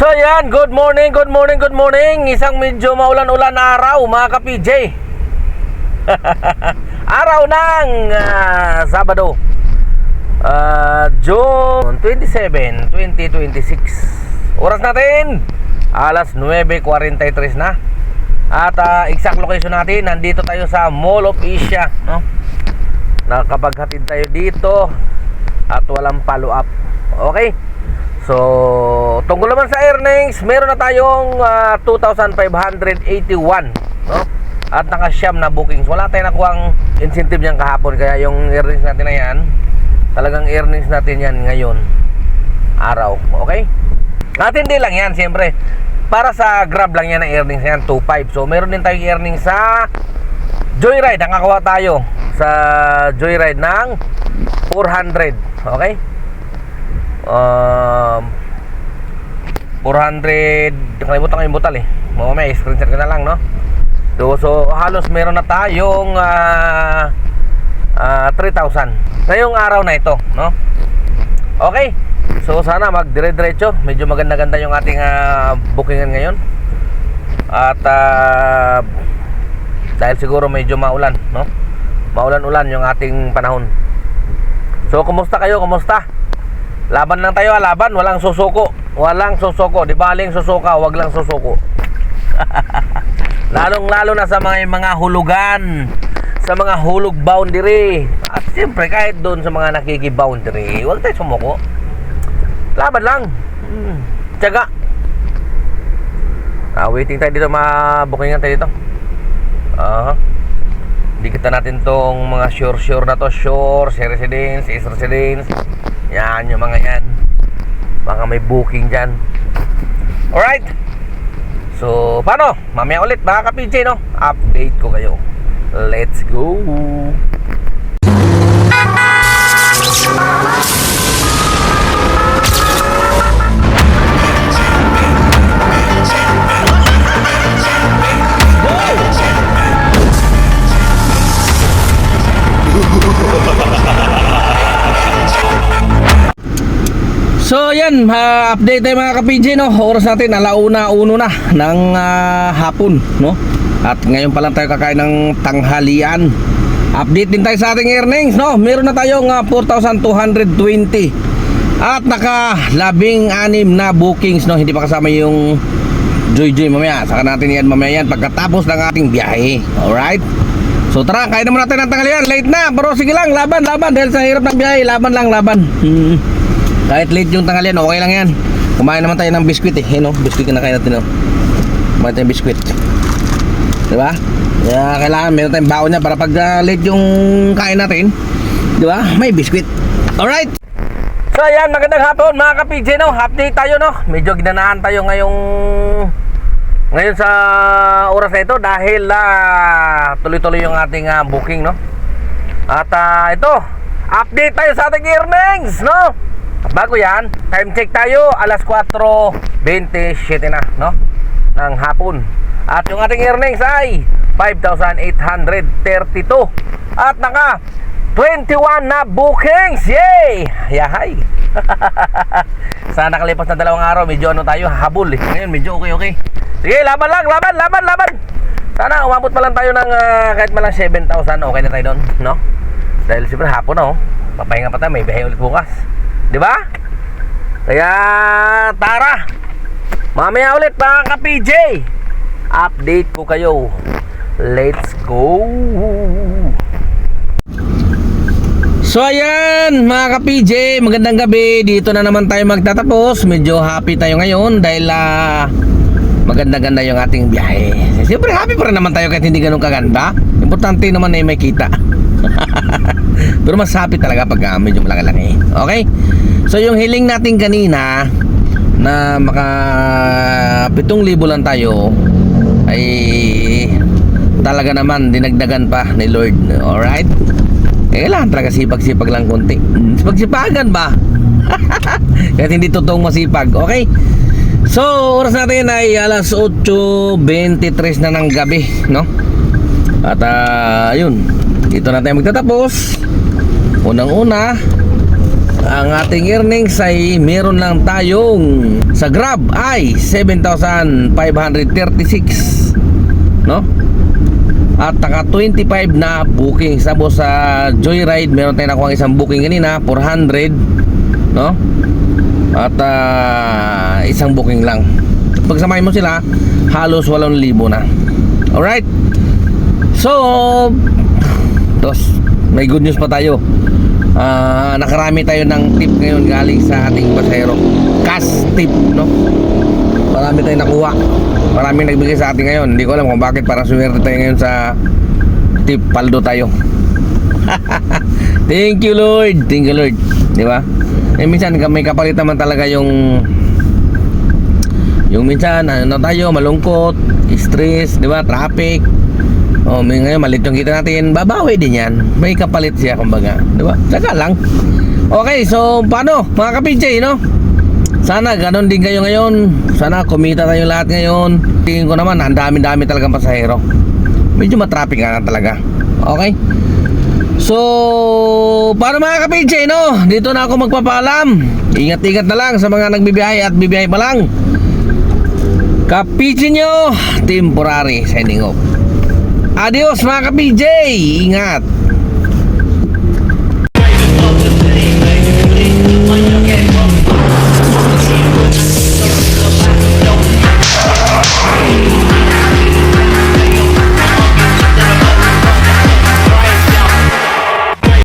So yan, good morning, good morning, good morning. Isang medyo maulan-ulan na araw mga ka-PJ. Araw ng Sabado, June 27, 2026. Oras natin alas 9:43 na. At exact location natin, nandito tayo sa Mall of Asia, no? Nakapaghatid tayo dito at walang follow up. Okay? So, tungkol naman sa earnings, meron na tayong 2,581, no? At nakasyam na bookings. Wala tayong nakuhang incentive niyan kahapon, kaya yung earnings natin na yan, talagang earnings natin yan ngayon araw. Okay? At hindi lang yan, siyempre para sa Grab lang yan ang earnings yan, 2.5. So, meron din tayong earnings sa Joyride. Nakakuha tayo sa Joyride ng 400. Okay? 400, nakalimutan ko yung butal eh. Mamaya screenshot ko na lang, no? So halos meron na tayong 3,000 ngayong araw na ito, no? Okay, so sana magdire-diretso. Medyo maganda-ganda yung ating bookingan ngayon. At dahil siguro medyo maulan, no? Maulan-ulan yung ating panahon. So kumusta kayo, kumusta? Laban lang tayo, laban, walang susuko. Walang susuko, di baling susuka, wag lang susuko. Lalong-lalo na sa mga hulugan, sa mga hulog boundary. At siyempre kahit doon sa mga nakiki-boundary, wag tayo sumuko. Laban lang. Tiyaga. Waiting tayo dito, mabukingan tayo dito. Dikita natin tong mga sure na to. Sure, residence, is residence. Yan, yung mga yan. Baka may booking dyan. Alright. So, paano? Mamaya ulit mga ka-PJ, no? Update ko kayo. Let's go. So yan, update tayo mga ka-PJ, no? Oras natin, 1:01 na ng hapon, no? At ngayon pa lang tayo kakain ng tanghalian. Update din tayo sa ating earnings, no? Meron na tayong 4,220 at naka 16 na bookings, no? Hindi pa kasama yung Joy mamaya. Saka natin yan mamaya yan pagkatapos ng ating biyahe. Alright? So tara, kain naman natin ng tanghalian. Late na, pero sige lang, laban dahil sa hirap ng biyahe, laban. Kahit late yung tanghalian, okay lang yan. Kumain naman tayo ng biskwit eh, no? Biskwit na kain natin, no? Kumain tayo ng biskwit, diba? Kaya kailangan meron tayong baon niya para pag late yung kain natin, diba? May biskwit. Alright. So ayan, magandang hapon mga ka-PJ, no? Update tayo, no? Medyo ginanahan tayo ngayon sa oras na ito dahil tuloy-tuloy yung ating booking, no? At ito, update tayo sa ating earnings, no? Bago yan, time check tayo, alas 4:27 na, no? Ng hapon. At yung ating earnings ay 5,832 at naka 21 na bookings. Yay! Yahay. Sana nakalipas na 2 araw, medyo tayo, habol eh. Ngayon medyo okay. Sige, laban lang, laban. Sana umabot pa lang tayo ng kahit malang 7,000, okay na tayo doon, no? Dahil siyempre hapon na, papahinga pa tayo, may biyahe ulit bukas, di ba? Kaya tara, mamaya ulit mga ka-PJ, update ko kayo. Let's go. So ayan mga ka-PJ, magandang gabi. Dito na naman tayo magtatapos. Medyo happy tayo ngayon dahil maganda-ganda yung ating biyahe. Siyempre happy pa rin naman tayo kahit hindi ganun kaganda. Importante naman na may kita. Pero mas happy talaga pag medyo malaki-laki. Okay? So yung hiling natin kanina na maka 7,000 lang tayo ay talaga naman dinagdagan pa ni Lord. Alright? Kailangan talaga sipag-sipag lang konti. Sipag-sipagan ba? Kahit hindi totoong masipag. Okay? So oras natin ay alas 8:23 na ng gabi, no? At yun, dito na tayo magtatapos. Unang-una, ang ating earnings ay meron lang tayong sa Grab ay 7,536, no? At taka 25 na booking. Tapos sa Joyride meron tayong nakuha isang booking kanina, 400, no? At isang booking lang. Pagsamahin mo sila, halos 8,000 na. Alright. So, may good news pa tayo. Nakarami tayo ng tip ngayon galing sa ating pasahero. Cash tip, no? Marami tayong nakuha. Marami nagbigay sa atin ngayon. Hindi ko alam kung bakit, parang swerte tayo ngayon sa tip. Paldo tayo. Thank you Lord. Thank you Lord. Di ba? Minsan may kapalit naman talaga yung minsan ano tayo, malungkot, stress, di ba? Traffic. Ngayon malit yung kita natin, babawi din yan. May kapalit siya kumbaga, di ba? Saka lang. Okay, so paano mga ka-PJ, no? Sana ganon din kayo ngayon. Sana kumita tayo lahat ngayon. Tingin ko naman, ang dami-dami talagang pasahero. Medyo matraffic nga talaga. Okay? So, paano mga ka-PJ, no? Dito na ako magpapaalam. Ingat-ingat na lang sa mga nagbibiyahe at bibiyahe pa lang. Ka-PJ nyo, temporary signing off. Adios mga ka-PJ. Ingat.